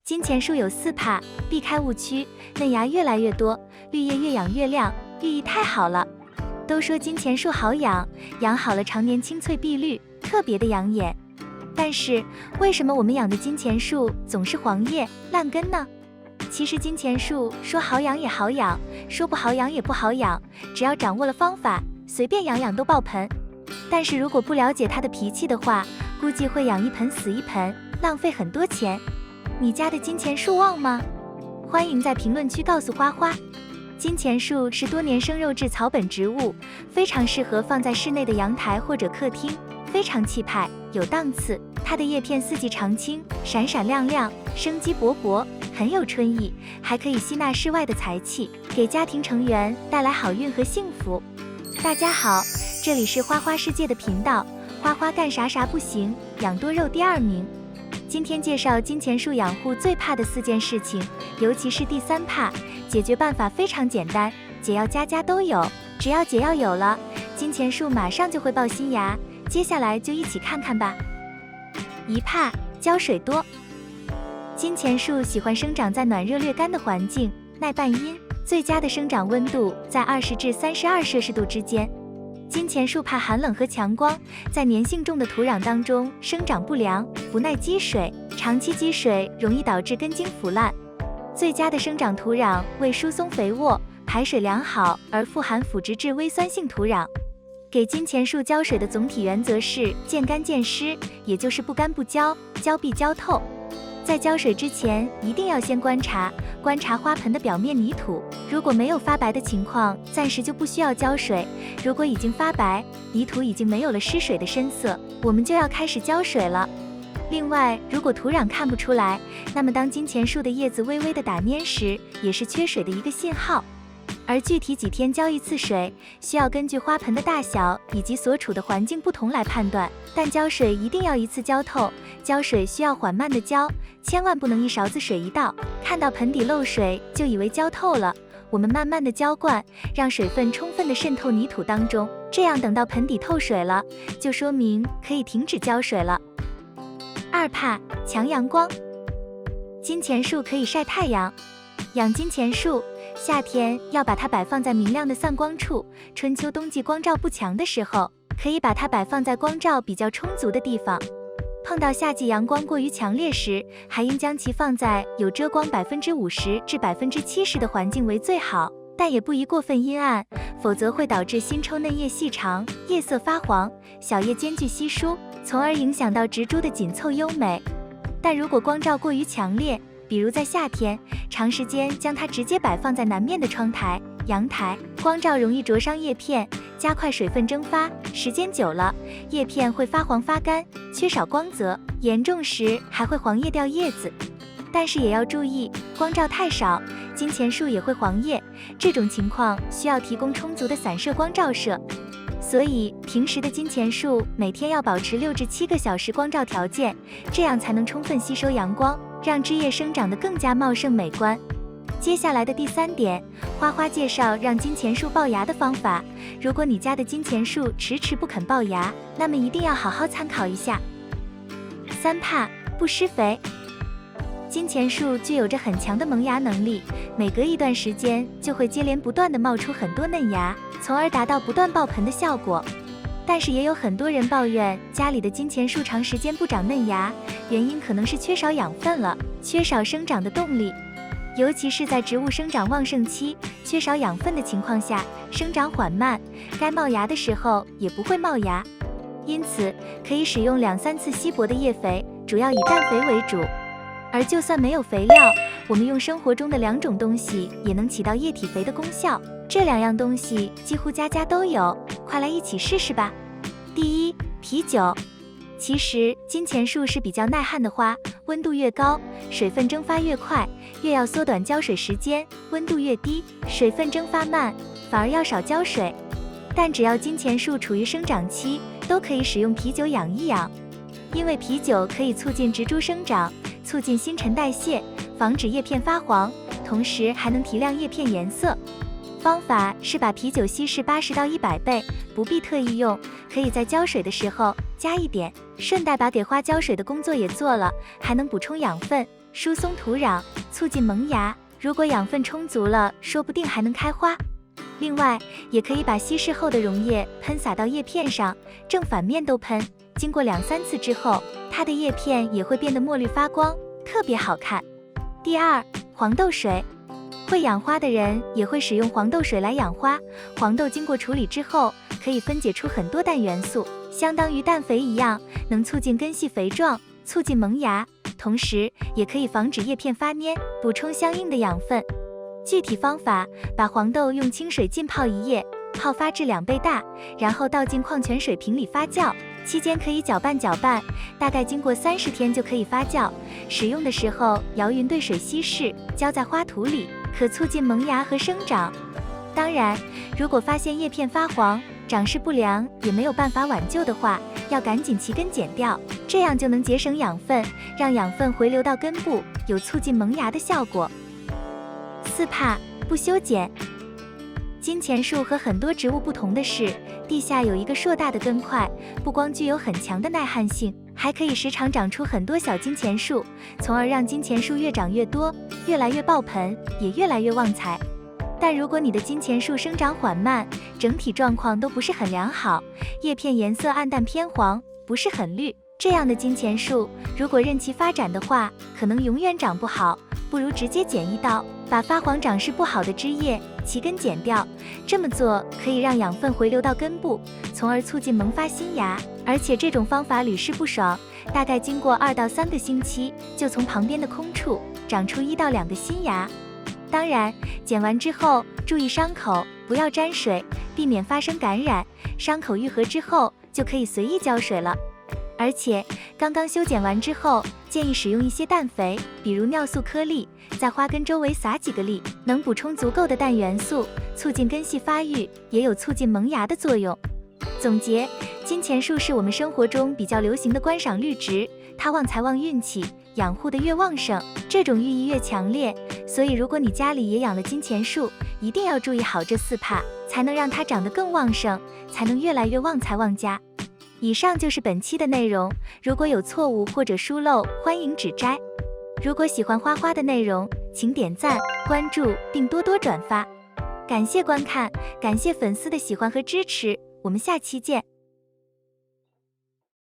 金钱树有4怕，避开误区，嫩芽越来越多，绿叶越养越亮，寓意太好了。都说金钱树好养，养好了常年青翠碧绿，特别的养眼。但是为什么我们养的金钱树总是黄叶烂根呢？其实金钱树说好养也好养，说不好养也不好养，只要掌握了方法，随便养养都爆盆。但是如果不了解它的脾气的话，估计会养一盆死一盆，浪费很多钱。你家的金钱树旺吗？欢迎在评论区告诉花花。金钱树是多年生肉质草本植物，非常适合放在室内的阳台或者客厅，非常气派有档次。它的叶片四季常青，闪闪亮亮，生机勃勃，很有春意，还可以吸纳室外的财气，给家庭成员带来好运和幸福。大家好，这里是花花世界的频道，花花干啥啥不行，养多肉第2名。今天介绍金钱树养护最怕的4件事情，尤其是第3怕，解决办法非常简单，解药家家都有，只要解药有了，金钱树马上就会爆新芽。接下来就一起看看吧。1怕，浇水多。金钱树喜欢生长在暖热略干的环境，耐半阴，最佳的生长温度在20至32摄氏度之间。金钱树怕寒冷和强光，在粘性重的土壤当中生长不良，不耐积水，长期积水容易导致根茎腐烂。最佳的生长土壤为疏松肥沃、排水良好而富含腐殖质微酸性土壤。给金钱树浇水的总体原则是见干见湿，也就是不干不浇，浇必浇透。在浇水之前，一定要先观察花盆的表面泥土，如果没有发白的情况，暂时就不需要浇水。如果已经发白，泥土已经没有了湿水的深色，我们就要开始浇水了。另外，如果土壤看不出来，那么当金钱树的叶子微微的打蔫时，也是缺水的一个信号。而具体几天浇一次水，需要根据花盆的大小以及所处的环境不同来判断，但浇水一定要一次浇透，浇水需要缓慢的浇，千万不能一勺子水一倒，看到盆底漏水就以为浇透了。我们慢慢的浇灌，让水分充分的渗透泥土当中，这样等到盆底透水了，就说明可以停止浇水了。2怕，强阳光。金钱树可以晒太阳。养金钱树，夏天要把它摆放在明亮的散光处，春秋冬季光照不强的时候，可以把它摆放在光照比较充足的地方。碰到夏季阳光过于强烈时，还应将其放在有遮光50%至70%的环境为最好，但也不宜过分阴暗，否则会导致新抽嫩叶细长，叶色发黄，小叶间距稀疏，从而影响到植株的紧凑优美。但如果光照过于强烈，比如在夏天，长时间将它直接摆放在南面的窗台、阳台，光照容易灼伤叶片，加快水分蒸发，时间久了，叶片会发黄发干，缺少光泽，严重时还会黄叶掉叶子。但是也要注意，光照太少，金钱树也会黄叶，这种情况需要提供充足的散射光照射。所以平时的金钱树每天要保持6至7个小时光照条件，这样才能充分吸收阳光，让枝叶生长得更加茂盛美观。接下来的第3点，花花介绍让金钱树爆芽的方法。如果你家的金钱树迟迟不肯爆芽，那么一定要好好参考一下。3怕，不施肥。金钱树具有着很强的萌芽能力，每隔一段时间就会接连不断地冒出很多嫩芽，从而达到不断爆盆的效果。但是也有很多人抱怨家里的金钱树长时间不长嫩芽，原因可能是缺少养分了，缺少生长的动力。尤其是在植物生长旺盛期，缺少养分的情况下，生长缓慢，该冒芽的时候也不会冒芽。因此可以使用2-3次稀薄的叶肥，主要以氮肥为主。而就算没有肥料，我们用生活中的2种东西也能起到液体肥的功效，这2样东西几乎家家都有，快来一起试试吧。第1，啤酒。其实金钱树是比较耐旱的花，温度越高，水分蒸发越快，越要缩短浇水时间，温度越低，水分蒸发慢，反而要少浇水。但只要金钱树处于生长期，都可以使用啤酒养一养，因为啤酒可以促进植株生长，促进新陈代谢，防止叶片发黄，同时还能提亮叶片颜色。方法是把啤酒稀释80到100倍，不必特意用，可以在浇水的时候加一点，顺带把给花浇水的工作也做了，还能补充养分，疏松土壤，促进萌芽。如果养分充足了，说不定还能开花。另外，也可以把稀释后的溶液喷洒到叶片上，正反面都喷。经过2-3次之后，它的叶片也会变得墨绿发光，特别好看。第二，黄豆水。会养花的人也会使用黄豆水来养花。黄豆经过处理之后，可以分解出很多氮元素，相当于氮肥一样，能促进根系肥壮，促进萌芽，同时也可以防止叶片发蔫，补充相应的养分。具体方法：把黄豆用清水浸泡1夜，泡发至2倍大，然后倒进矿泉水瓶里发酵，期间可以搅拌，大概经过30天就可以发酵。使用的时候摇匀兑水稀释，浇在花土里，可促进萌芽和生长。当然，如果发现叶片发黄、长势不良，也没有办法挽救的话，要赶紧齐根剪掉，这样就能节省养分，让养分回流到根部，有促进萌芽的效果。4怕不修剪。金钱树和很多植物不同的是，地下有一个硕大的根块，不光具有很强的耐旱性，还可以时常长出很多小金钱树，从而让金钱树越长越多，越来越爆盆，也越来越旺财。但如果你的金钱树生长缓慢，整体状况都不是很良好，叶片颜色暗淡偏黄，不是很绿，这样的金钱树如果任其发展的话，可能永远长不好，不如直接剪一刀，把发黄长势不好的枝叶齐根剪掉。这么做可以让养分回流到根部，从而促进萌发新芽。而且这种方法屡试不爽，大概经过2到3个星期，就从旁边的空处长出1到2个新芽。当然，剪完之后注意伤口，不要沾水，避免发生感染。伤口愈合之后，就可以随意浇水了。而且刚刚修剪完之后，建议使用一些氮肥，比如尿素颗粒，在花根周围撒几个粒，能补充足够的氮元素，促进根系发育，也有促进萌芽的作用。总结，金钱树是我们生活中比较流行的观赏绿植，它旺财旺运气，养护的越旺盛，这种寓意越强烈。所以如果你家里也养了金钱树，一定要注意好这4怕，才能让它长得更旺盛，才能越来越旺财旺家。以上就是本期的内容，如果有错误或者疏漏，欢迎指摘。如果喜欢花花的内容，请点赞、关注并多多转发。感谢观看，感谢粉丝的喜欢和支持，我们下期见。